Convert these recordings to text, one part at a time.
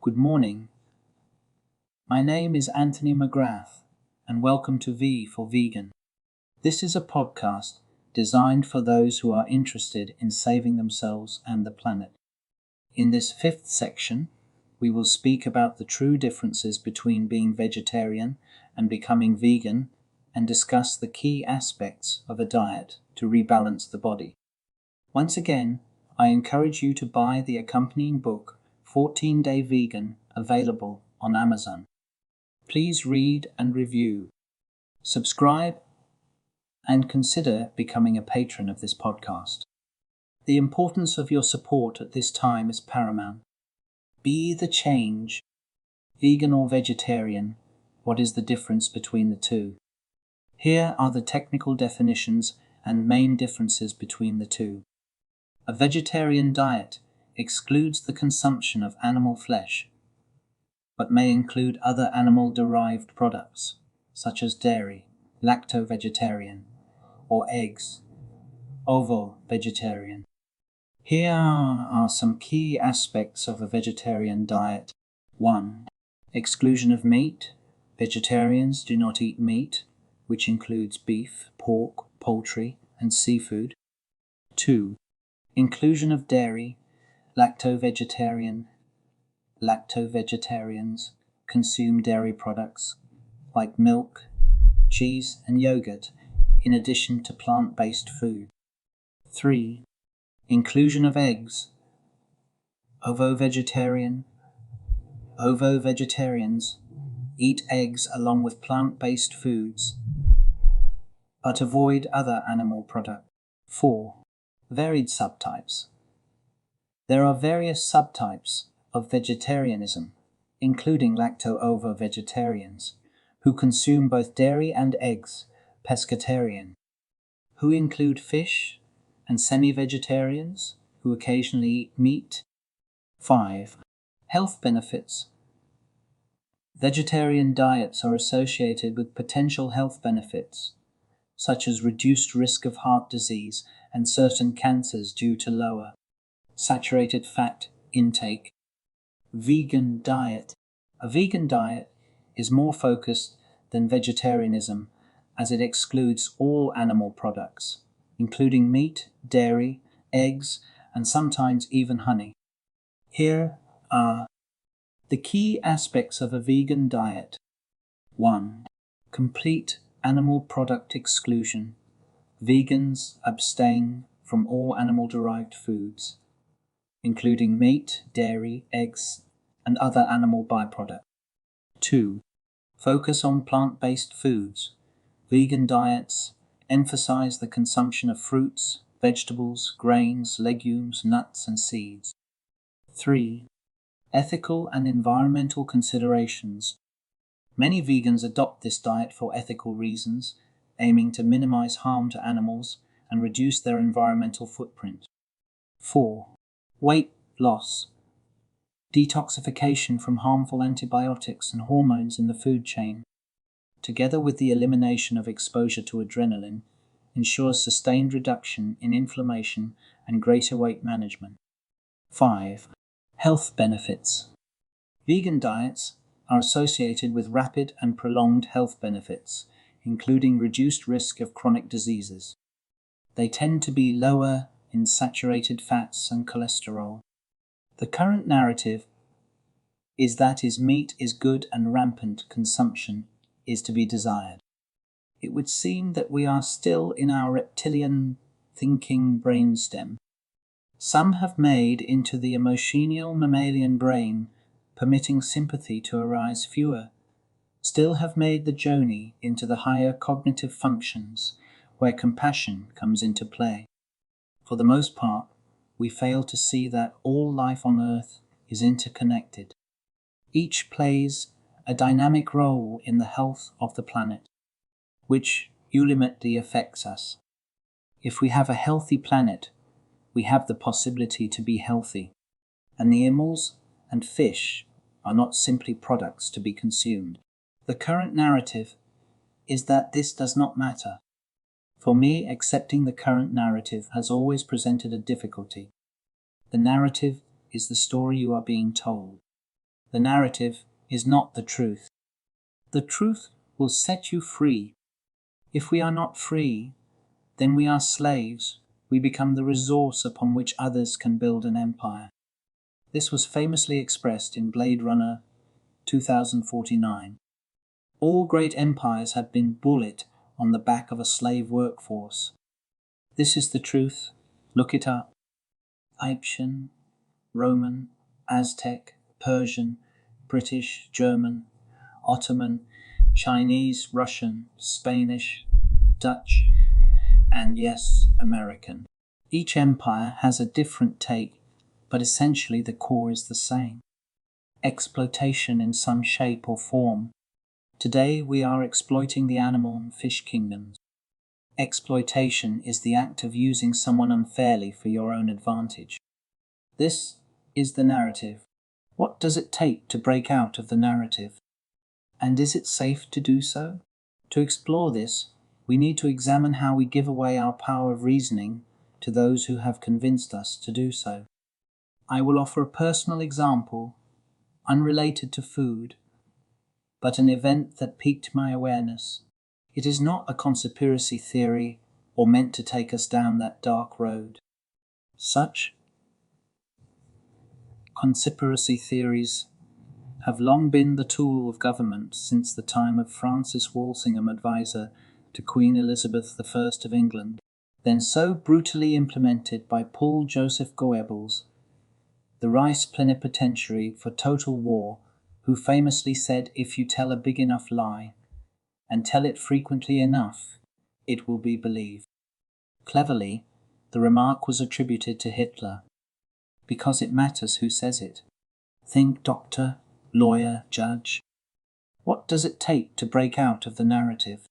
Good morning. My name is Anthony McGrath, and welcome to V for Vegan. This is a podcast designed for those who are interested in saving themselves and the planet. In this fifth section, we will speak about the true differences between being vegetarian and becoming vegan, and discuss the key aspects of a diet to rebalance the body. Once again, I encourage you to buy the accompanying book, 14-Day Vegan, available on Amazon. Please read and review, subscribe, and consider becoming a patron of this podcast. The importance of your support at this time is paramount. Be the change. Vegan or vegetarian, what is the difference between the two? Here are the technical definitions and main differences between the two. A vegetarian diet excludes the consumption of animal flesh, but may include other animal-derived products, such as dairy, lacto-vegetarian, or eggs, ovo-vegetarian. Here are some key aspects of a vegetarian diet. 1. Exclusion of meat. Vegetarians do not eat meat, which includes beef, pork, poultry, and seafood. 2. Inclusion of dairy. Lacto-vegetarians consume dairy products like milk, cheese, and yogurt, in addition to plant-based food. 3. Inclusion of eggs. Ovo-vegetarians eat eggs along with plant-based foods, but avoid other animal products. 4. Varied subtypes. There are various subtypes of vegetarianism, including lacto-ovo-vegetarians, who consume both dairy and eggs, pescatarian, who include fish, and semi-vegetarians, who occasionally eat meat. 5. Health benefits. Vegetarian diets are associated with potential health benefits, such as reduced risk of heart disease and certain cancers due to lower saturated fat intake. Vegan diet. A vegan diet is more focused than vegetarianism, as it excludes all animal products, including meat, dairy, eggs, and sometimes even honey. Here are the key aspects of a vegan diet. 1. Complete animal product exclusion. Vegans abstain from all animal-derived foods, including meat, dairy, eggs, and other animal byproducts. 2. Focus on plant-based foods. Vegan diets emphasize the consumption of fruits, vegetables, grains, legumes, nuts, and seeds. 3. Ethical and environmental considerations. Many vegans adopt this diet for ethical reasons, aiming to minimize harm to animals and reduce their environmental footprint. 4. Weight loss. Detoxification from harmful antibiotics and hormones in the food chain, together with the elimination of exposure to adrenaline, ensures sustained reduction in inflammation and greater weight management. 5. Health benefits. Vegan diets are associated with rapid and prolonged health benefits, including reduced risk of chronic diseases. They tend to be lower in saturated fats and cholesterol. The current narrative is that meat is good and rampant consumption is to be desired. It would seem that we are still in our reptilian thinking brainstem. Some have made into the emotional mammalian brain, permitting sympathy to arise. Fewer still have made the journey into the higher cognitive functions, where compassion comes into play. For the most part, we fail to see that all life on Earth is interconnected. Each plays a dynamic role in the health of the planet, which ultimately affects us. If we have a healthy planet, we have the possibility to be healthy, and the animals and fish are not simply products to be consumed. The current narrative is that this does not matter. For me, accepting the current narrative has always presented a difficulty. The narrative is the story you are being told. The narrative is not the truth. The truth will set you free. If we are not free, then we are slaves. We become the resource upon which others can build an empire. This was famously expressed in Blade Runner 2049. All great empires have been bullied on the back of a slave workforce. This is the truth. Look it up. Egyptian, Roman, Aztec, Persian, British, German, Ottoman, Chinese, Russian, Spanish, Dutch, and yes, American. Each empire has a different take, but essentially the core is the same. Exploitation in some shape or form. Today we are exploiting the animal and fish kingdoms. Exploitation is the act of using someone unfairly for your own advantage. This is the narrative. What does it take to break out of the narrative? And is it safe to do so? To explore this, we need to examine how we give away our power of reasoning to those who have convinced us to do so. I will offer a personal example, unrelated to food, but an event that piqued my awareness. It is not a conspiracy theory or meant to take us down that dark road. Such conspiracy theories have long been the tool of government since the time of Francis Walsingham, advisor to Queen Elizabeth I of England, then so brutally implemented by Paul Joseph Goebbels, the Rice plenipotentiary for total war, who famously said, "If you tell a big enough lie, and tell it frequently enough, it will be believed." Cleverly, the remark was attributed to Hitler, because it matters who says it. Think doctor, lawyer, judge. What does it take to break out of the narrative?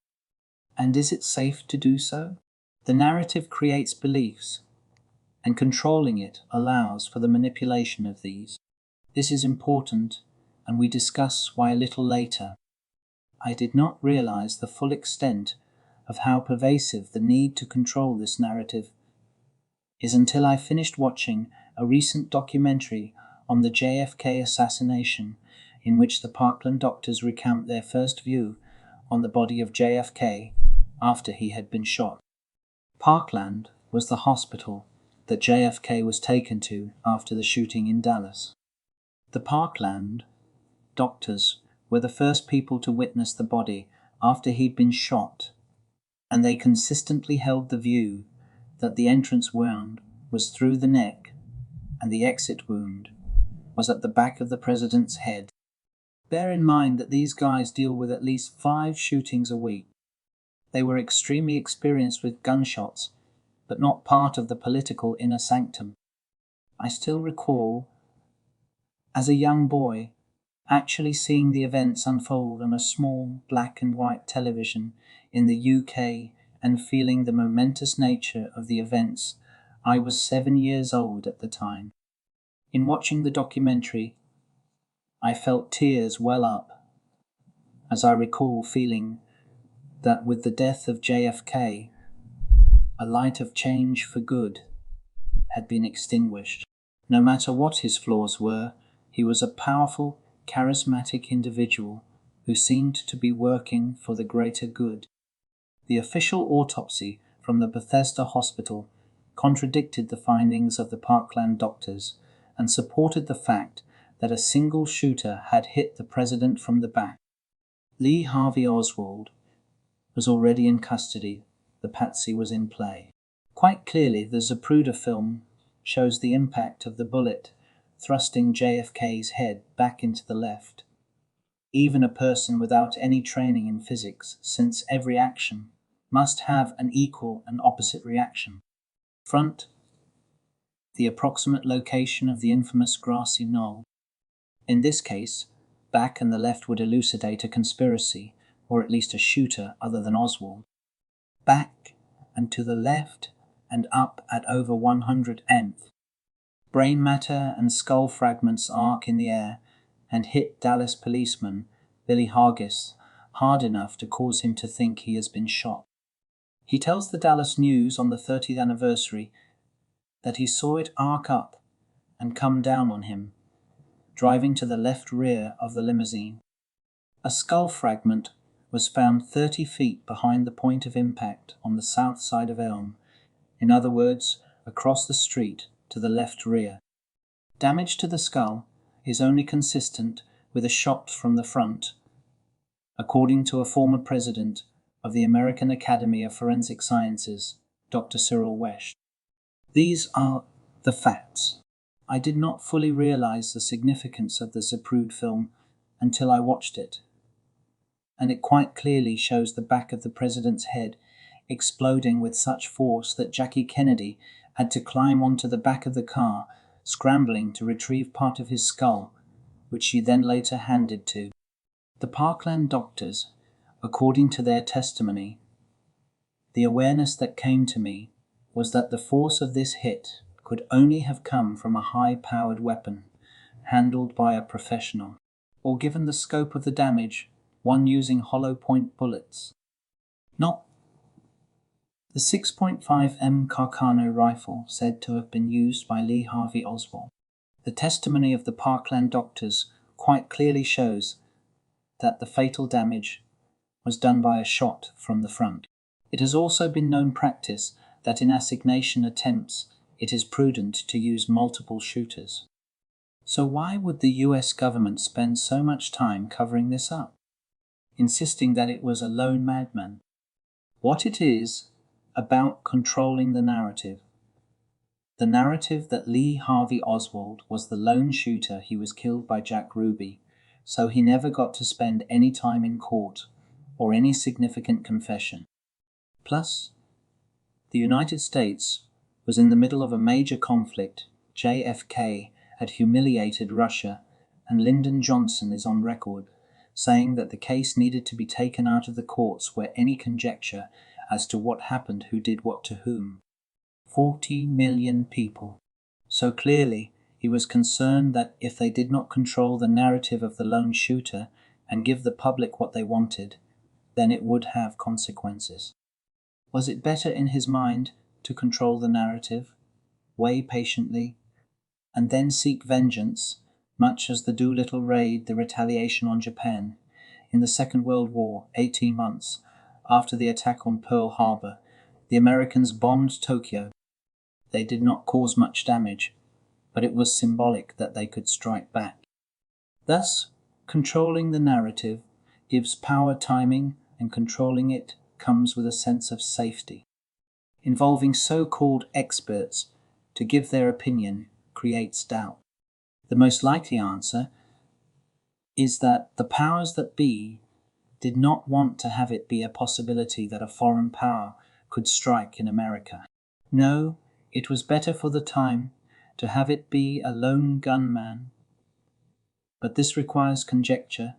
And is it safe to do so? The narrative creates beliefs, and controlling it allows for the manipulation of these. This is important, and we discuss why a little later. I did not realize the full extent of how pervasive the need to control this narrative is until I finished watching a recent documentary on the JFK assassination, in which the Parkland doctors recount their first view on the body of JFK after he had been shot. Parkland was the hospital that JFK was taken to after the shooting in Dallas. The Parkland doctors were the first people to witness the body after he'd been shot, and they consistently held the view that the entrance wound was through the neck and the exit wound was at the back of the president's head. Bear in mind that these guys deal with at least 5 shootings a week. They were extremely experienced with gunshots, but not part of the political inner sanctum. I still recall, as a young boy, actually seeing the events unfold on a small black and white television in the UK and feeling the momentous nature of the events. I was 7 years old at the time. In watching the documentary, I felt tears well up, as I recall feeling that with the death of JFK, a light of change for good had been extinguished. No matter what his flaws were, he was a powerful, charismatic individual who seemed to be working for the greater good. The official autopsy from the Bethesda Hospital contradicted the findings of the Parkland doctors and supported the fact that a single shooter had hit the president from the back. Lee Harvey Oswald was already in custody. The patsy was in play. Quite clearly, the Zapruder film shows the impact of the bullet thrusting JFK's head back into the left. Even a person without any training in physics, since every action must have an equal and opposite reaction. Front, the approximate location of the infamous grassy knoll. In this case, back and the left would elucidate a conspiracy, or at least a shooter other than Oswald. Back and to the left and up at over 100 nth. Brain matter and skull fragments arc in the air and hit Dallas policeman Billy Hargis hard enough to cause him to think he has been shot. He tells the Dallas News on the 30th anniversary that he saw it arc up and come down on him, driving to the left rear of the limousine. A skull fragment was found 30 feet behind the point of impact on the south side of Elm, in other words, across the street to the left rear. Damage to the skull is only consistent with a shot from the front, according to a former president of the American Academy of Forensic Sciences, Dr. Cyril Wesch. These are the facts. I did not fully realize the significance of the Zapruder film until I watched it, and it quite clearly shows the back of the president's head exploding with such force that Jackie Kennedy had to climb onto the back of the car, scrambling to retrieve part of his skull, which she then later handed to the Parkland doctors. According to their testimony, the awareness that came to me was that the force of this hit could only have come from a high-powered weapon handled by a professional, or given the scope of the damage, one using hollow-point bullets. Not the 6.5mm Carcano rifle said to have been used by Lee Harvey Oswald. The testimony of the Parkland doctors quite clearly shows that the fatal damage was done by a shot from the front. It has also been known practice that in assignation attempts it is prudent to use multiple shooters. So why would the US government spend so much time covering this up, insisting that it was a lone madman? What it is about controlling the narrative. The narrative that Lee Harvey Oswald was the lone shooter, he was killed by Jack Ruby, so he never got to spend any time in court or any significant confession. Plus, the United States was in the middle of a major conflict. JFK had humiliated Russia, and Lyndon Johnson is on record saying that the case needed to be taken out of the courts where any conjecture as to what happened, who did what to whom. 40 million people. So clearly, he was concerned that if they did not control the narrative of the lone shooter and give the public what they wanted, then it would have consequences. Was it better in his mind to control the narrative, weigh patiently, and then seek vengeance, much as the Doolittle raid, the retaliation on Japan, in the Second World War, 18 months after the attack on Pearl Harbor, the Americans bombed Tokyo. They did not cause much damage, but it was symbolic that they could strike back. Thus, controlling the narrative gives power timing, and controlling it comes with a sense of safety. Involving so-called experts to give their opinion creates doubt. The most likely answer is that the powers that be did not want to have it be a possibility that a foreign power could strike in America. No, it was better for the time to have it be a lone gunman. But this requires conjecture,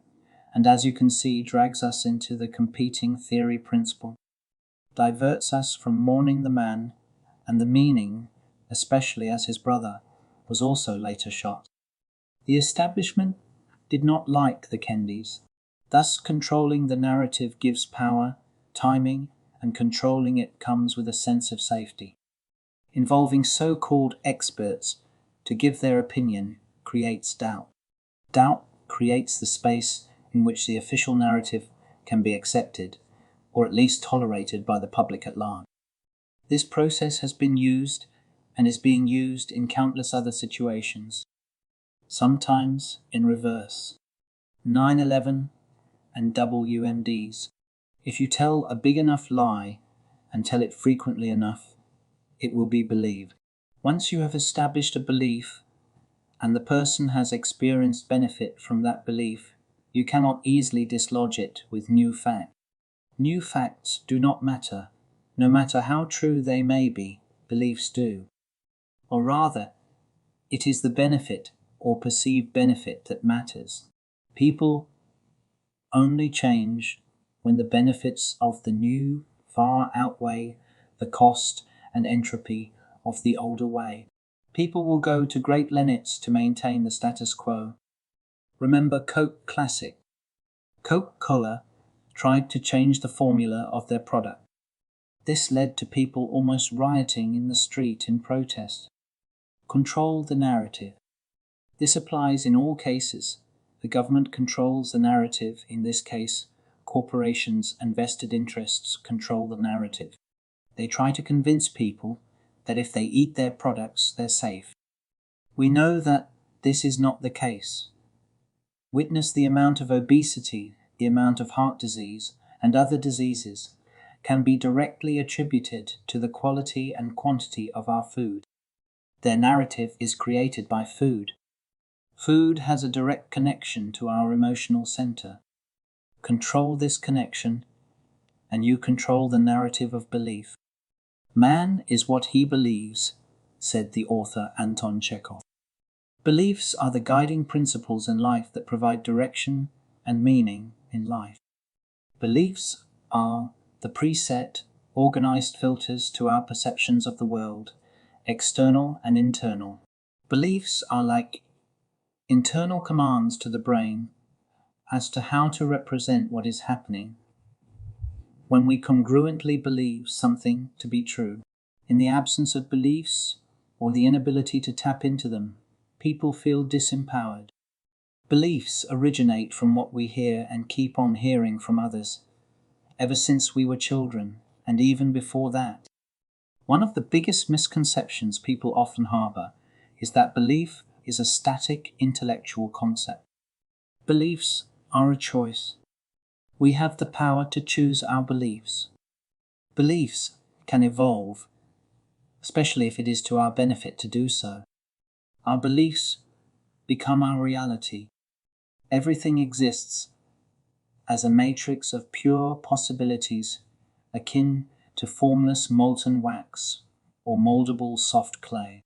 and as you can see, drags us into the competing theory principle, diverts us from mourning the man and the meaning, especially as his brother was also later shot. The establishment did not like the Kennedys. Thus, controlling the narrative gives power, timing, and controlling it comes with a sense of safety. Involving so-called experts to give their opinion creates doubt. Doubt creates the space in which the official narrative can be accepted, or at least tolerated by the public at large. This process has been used and is being used in countless other situations, sometimes in reverse. 9/11 and WMDs. If you tell a big enough lie and tell it frequently enough, it will be believed. Once you have established a belief and the person has experienced benefit from that belief, you cannot easily dislodge it with new facts. New facts do not matter, no matter how true they may be, beliefs do. Or rather, it is the benefit or perceived benefit that matters. People only change when the benefits of the new far outweigh the cost and entropy of the older way. People will go to great lengths to maintain the status quo. Remember Coke Classic. Coca-Cola tried to change the formula of their product. This led to people almost rioting in the street in protest. Control the narrative. This applies in all cases. The government controls the narrative. In this case, corporations and vested interests control the narrative. They try to convince people that if they eat their products, they're safe. We know that this is not the case. Witness the amount of obesity, the amount of heart disease, and other diseases can be directly attributed to the quality and quantity of our food. Their narrative is created by food. Food has a direct connection to our emotional center. Control this connection, and you control the narrative of belief. Man is what he believes, said the author Anton Chekhov. Beliefs are the guiding principles in life that provide direction and meaning in life. Beliefs are the preset, organized filters to our perceptions of the world, external and internal. Beliefs are like internal commands to the brain as to how to represent what is happening when we congruently believe something to be true. In the absence of beliefs or the inability to tap into them, people feel disempowered. Beliefs originate from what we hear and keep on hearing from others, ever since we were children, and even before that. One of the biggest misconceptions people often harbor is that belief is a static intellectual concept. Beliefs are a choice. We have the power to choose our beliefs. Beliefs can evolve, especially if it is to our benefit to do so. Our beliefs become our reality. Everything exists as a matrix of pure possibilities akin to formless molten wax or moldable soft clay.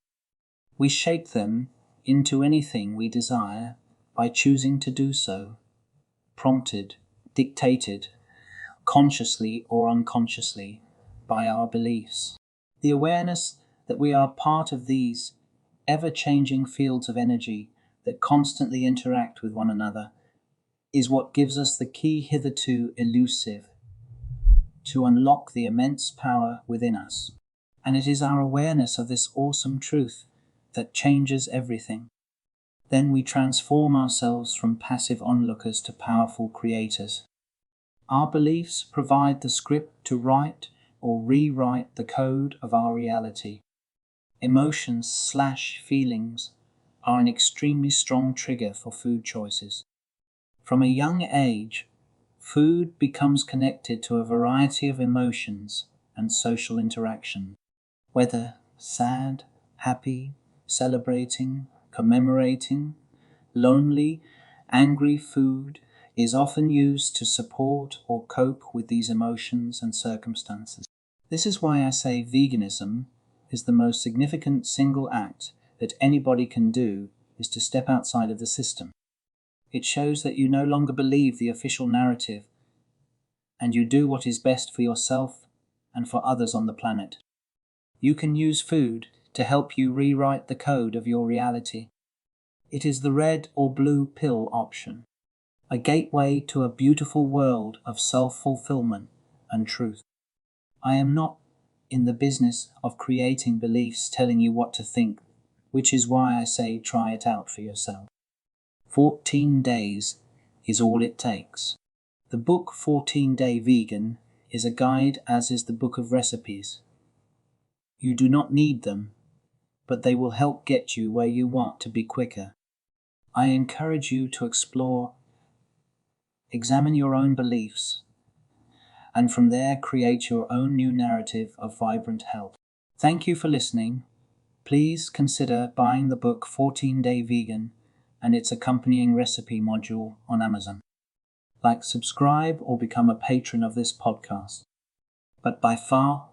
We shape them into anything we desire by choosing to do so, prompted, dictated, consciously or unconsciously, by our beliefs. The awareness that we are part of these ever-changing fields of energy that constantly interact with one another is what gives us the key hitherto elusive to unlock the immense power within us. And it is our awareness of this awesome truth that changes everything. Then we transform ourselves from passive onlookers to powerful creators. Our beliefs provide the script to write or rewrite the code of our reality. Emotions/feelings are an extremely strong trigger for food choices. From a young age, food becomes connected to a variety of emotions and social interaction, whether sad, happy, celebrating, commemorating, lonely, angry. Food is often used to support or cope with these emotions and circumstances. This is why I say veganism is the most significant single act that anybody can do is to step outside of the system. It shows that you no longer believe the official narrative and you do what is best for yourself and for others on the planet. You can use food to help you rewrite the code of your reality. It is the red or blue pill option, a gateway to a beautiful world of self-fulfillment and truth. I am not in the business of creating beliefs telling you what to think, which is why I say try it out for yourself. 14 days is all it takes. The book 14 Day Vegan is a guide, as is the book of recipes. You do not need them, but they will help get you where you want to be quicker. I encourage you to explore, examine your own beliefs, and from there create your own new narrative of vibrant health. Thank you for listening. please consider buying the book 14-Day Vegan and its accompanying recipe module on Amazon. Like, subscribe, or become a patron of this podcast. But by far,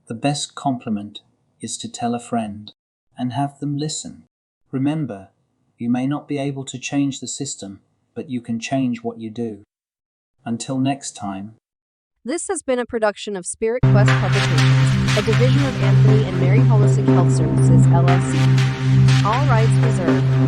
the best compliment is to tell a friend and have them listen. Remember, you may not be able to change the system, but you can change what you do. Until next time. This has been a production of Spirit Quest Publications, a division of Anthony and Mary Holistic Health Services, LLC. All rights reserved.